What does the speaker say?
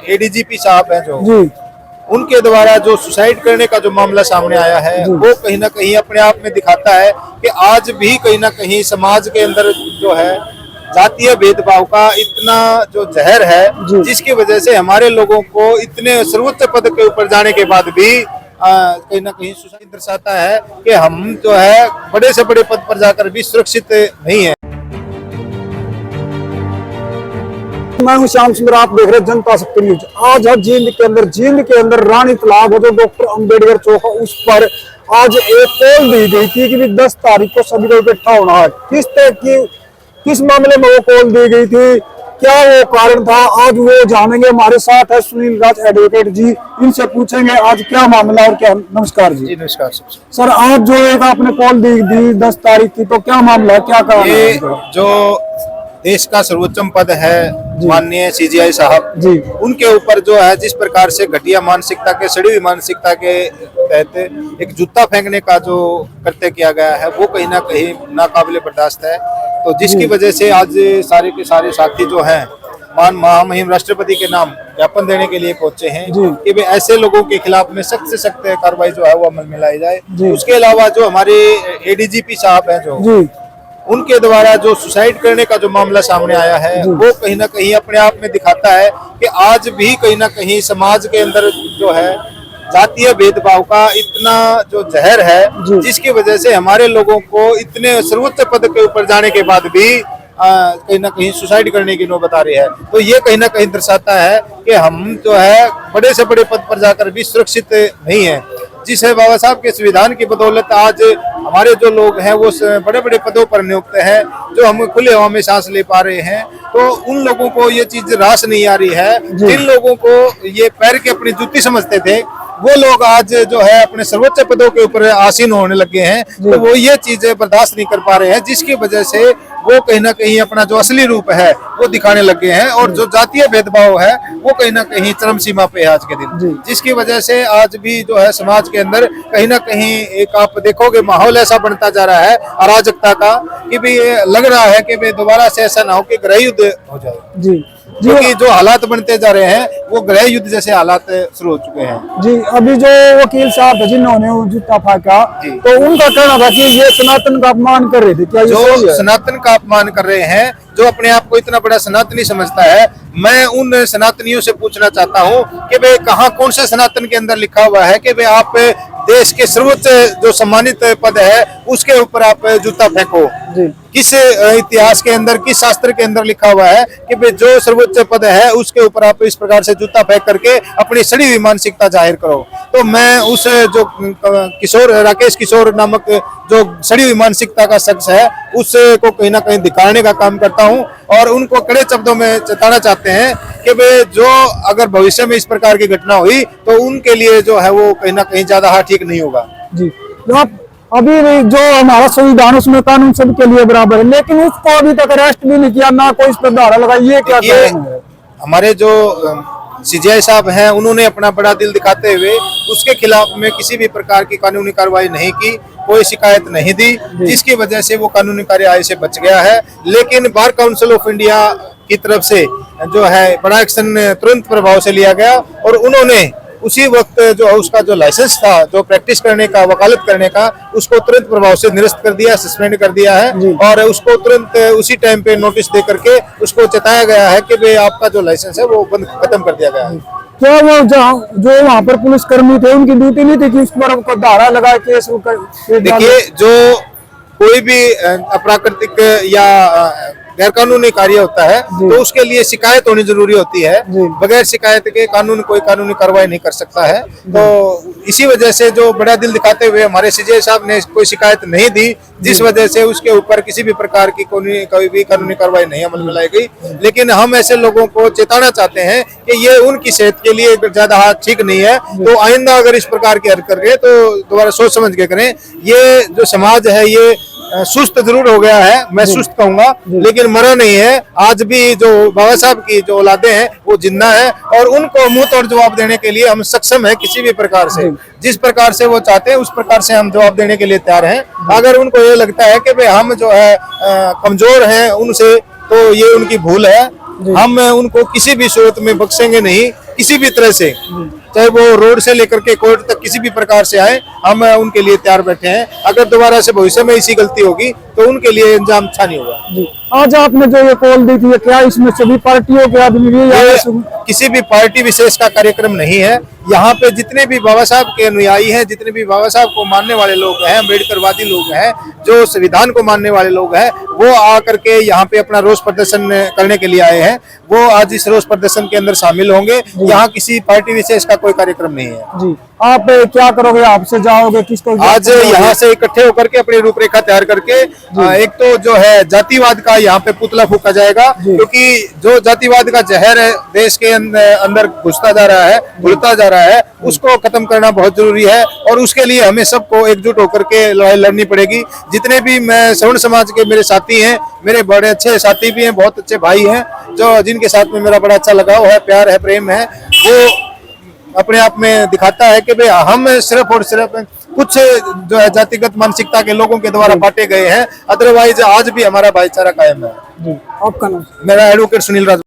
ADGP साहब हैं जो जी उनके द्वारा जो सुसाइड करने का जो मामला सामने आया है वो कहीं ना कहीं अपने आप में दिखाता है कि आज भी कहीं ना कहीं समाज के अंदर जो है जातीय भेदभाव का इतना जो जहर है, जिसकी वजह से हमारे लोगों को इतने सर्वोच्च पद के ऊपर जाने के बाद भी कहीं ना कहीं सुसाइड दर्शाता है कि हम जो है बड़े से बड़े पद पर जाकर भी सुरक्षित नहीं है। मैं हूं श्याम सुंदर, आप देख रहे जनता शक्ति न्यूज। आज है जींद के अंदर रानी तालाब जो डॉक्टर अंबेडकर चौक है उस पर आज एक कॉल दी गई थी कि 10 तारीख को सभी को इकट्ठा होना है। किस मामले में वो कॉल दी गई थी, क्या वो कारण था, आज वो जानेंगे। हमारे साथ है सुनील राज एडवोकेट जी, इनसे पूछेंगे आज क्या मामला और क्या। नमस्कार जी। नमस्कार सर, आज जो एक आपने कॉल दी 10 तारीख की, तो क्या मामला है, क्या कारण है? जो देश का सर्वोच्चम पद है माननीय सीजीआई साहब जी, उनके ऊपर जो है जिस प्रकार से घटिया मानसिकता के, सड़ी हुई मानसिकता के तहत एक जूता फेंकने का जो कृत्य किया गया है वो कहीं ना कहीं नाकाबिले बर्दाश्त है। तो जिसकी वजह से आज सारे के सारे साथी जो हैं महामहिम राष्ट्रपति के नाम ज्ञापन देने के लिए पहुंचे हैं कि भाई ऐसे लोगों के खिलाफ में सख्त से सख्त कार्रवाई जो है वो अमल में लाई जाए। उसके अलावा जो हमारे एडीजीपी साहब हैं जो उनके द्वारा जो सुसाइड करने का जो मामला सामने आया है वो कहीं ना कहीं अपने आप में दिखाता है कि आज भी कहीं ना कहीं समाज के अंदर जो है जातीय भेदभाव का इतना जो जहर है, जिसकी वजह से हमारे लोगों को इतने सर्वोच्च पद के ऊपर जाने के बाद भी कहीं ना कहीं सुसाइड करने की नौबत आ रही है। तो ये कहीं ना कहीं दर्शाता है कि हम जो है बड़े से बड़े पद पर जाकर भी सुरक्षित नहीं है। जिस बाबा साहब के संविधान की बदौलत आज हमारे जो लोग हैं वो बड़े बड़े पदों पर नियुक्त हैं, जो हम खुले हवा में सांस ले पा रहे हैं, तो उन लोगों को ये चीज रास नहीं आ रही है। जिन लोगों को ये पैर की अपनी जूती समझते थे वो लोग आज जो है अपने सर्वोच्च पदों के ऊपर आसीन होने लगे हैं, तो वो ये चीजें बर्दाश्त नहीं कर पा रहे हैं, जिसकी वजह से वो कहीं ना कहीं अपना जो असली रूप है वो दिखाने लगे हैं। और जो जातीय भेदभाव है वो कहीं ना कहीं चरम सीमा पे है आज के दिन, जिसकी वजह से आज भी जो है समाज के अंदर कहीं ना कहीं एक आप देखोगे माहौल ऐसा बनता जा रहा है अराजकता का कि भी लग रहा है कि भाई दोबारा से ऐसा ना हो कि गृह युद्ध हो जाए। क्योंकि जो हालात बनते जा रहे हैं वो गृह युद्ध जैसे हालात शुरू हो चुके हैं। जी, अभी जो वकील साहब जिन्होंने जूता फेंका तो उनका कहना था कि ये सनातन का अपमान कर रहे थे। क्या जो सनातन का अपमान कर रहे हैं, जो अपने आप को इतना बड़ा सनातनी समझता है, मैं उन सनातनियों से पूछना चाहता हूँ कि भाई कहाँ कौन से सनातन के अंदर लिखा हुआ है कि भाई आप देश के सर्वोच्च जो सम्मानित पद है उसके ऊपर आप जूता फेंको। किस इतिहास के अंदर, किस शास्त्र के अंदर लिखा हुआ है कि भाई जो सर्वोच्च पद है उसके ऊपर आप इस प्रकार से जूता फेंक करके अपनी सड़ी हुई मानसिकता जाहिर करो? तो मैं उस जो राकेश किशोर नामक जो सड़ी हुई मानसिकता का शख्स है उसको कहीं ना कहीं दिखाने का काम करता हूं और उनको कड़े शब्दों में चेताना चाहते हैं कि भाई जो अगर भविष्य में इस प्रकार की घटना हुई तो उनके लिए जो है वो कहीं ना कहीं ज्यादा ठीक नहीं होगा। जी, अभी जो हमारा संविधान उसमें कानून सबके लिए बराबर है, लेकिन उसको अभी तक अरेस्ट भी नहीं किया, ना कोई इस पर धारा लगाई, ये क्या है? हमारे जो सीजीआई साहब हैं उन्होंने अपना बड़ा दिल दिखाते हुए उसके खिलाफ में किसी भी प्रकार की कानूनी कार्रवाई नहीं की, कोई शिकायत नहीं दी, जिसकी वजह से वो कानूनी कार्रवाई से बच गया है। लेकिन बार काउंसिल ऑफ इंडिया की तरफ से जो है बड़ा एक्शन तुरंत प्रभाव से लिया गया और उन्होंने उसी वक्त जो उसका जो लाइसेंस था जो प्रैक्टिस करने का, वकालत करने का, उसको तुरंत प्रभाव से निरस्त कर दिया, सस्पेंड कर दिया है और उसको तुरंत उसी टाइम पे नोटिस दे करके उसको चेताया गया है कि भाई आपका जो लाइसेंस है वो बंद खत्म कर दिया गया है। क्या वो जो वहाँ पर पुलिस कर्मी थे उनकी ड्यूटी नहीं थी कि उस पर धारा लगा के? देखिए, जो कोई भी अप्राकृतिक या गैर कानूनी कार्य होता है तो उसके लिए शिकायत होनी जरूरी होती है। बगैर शिकायत के कोई कानूनी कार्रवाई नहीं कर सकता है। तो इसी वजह से जो बड़ा दिल दिखाते हुए हमारे सीजीआई साहब ने कोई शिकायत नहीं दी, जिस वजह से उसके ऊपर किसी भी प्रकार की कोई भी कानूनी कार्रवाई नहीं अमल में लाई गई। लेकिन हम ऐसे लोगों को चेताना चाहते हैं कि ये उनकी सेहत के लिए ज्यादा ठीक नहीं है, तो आइंदा अगर इस प्रकार की हरकत करें तो दोबारा सोच समझ के करें। ये जो समाज है ये सुस्त जरूर हो गया है, मैं सुस्त कहूंगा, लेकिन मरा नहीं है। आज भी जो बाबा साहब की जो औलादे हैं वो जिंदा है और उनको मुंह तोड़ जवाब देने के लिए हम सक्षम है। किसी भी प्रकार से, जिस प्रकार से वो चाहते हैं उस प्रकार से हम जवाब देने के लिए तैयार हैं। अगर उनको ये लगता है कि भाई हम जो है कमजोर हैं उनसे, तो ये उनकी भूल है। हम उनको किसी भी सूरत में बख्शेंगे नहीं किसी भी तरह से, चाहे वो रोड से लेकर के कोर्ट तक किसी भी प्रकार से आए, हम उनके लिए तैयार बैठे हैं। अगर दोबारा से भविष्य में ऐसी गलती होगी तो उनके लिए इंजाम अच्छा नहीं होगा। जी। आज आपने जो ये कॉल दी थी, क्या इसमें सभी पार्टियों के आदमी भी ये किसी भी पार्टी विशेष का कार्यक्रम नहीं है। यहाँ पे जितने भी बाबा साहब के अनुयायी हैं, जितने भी बाबा साहब को मानने वाले लोग हैं, अम्बेडकरवादी लोग हैं, जो संविधान को मानने वाले लोग हैं, वो आकर के यहाँ पे अपना रोष प्रदर्शन करने के लिए आए हैं। वो आज इस रोष प्रदर्शन के अंदर शामिल होंगे। यहाँ किसी पार्टी विशेष का कोई कार्यक्रम नहीं है। जी। आप क्या करोगे, आपसे जाओगे, किसको आज यहाँ से इकट्ठे होकर के अपनी रूपरेखा तैयार करके एक तो जो है जातिवाद का यहाँ पे पुतला फूका जाएगा, क्योंकि जो जातिवाद का जहर है देश के अंदर घुसता जा रहा है, घुलता जा रहा है, उसको खत्म करना बहुत जरूरी है। और उसके लिए हमें सबको एकजुट होकर के लड़ाई लड़नी पड़ेगी। जितने भी मैं सवर्ण समाज के मेरे साथी हैं, मेरे बड़े अच्छे साथी भी हैं, बहुत अच्छे भाई हैं, जो जिनके साथ में मेरा बड़ा अच्छा लगाव है, प्यार है, प्रेम है, वो अपने आप में दिखाता है कि भाई हम सिर्फ और सिर्फ कुछ जो है जातिगत मानसिकता के लोगों के द्वारा बांटे गए हैं, अदरवाइज आज भी हमारा भाईचारा कायम है। जी। आपका नाम? मेरा एडवोकेट सुनील राज।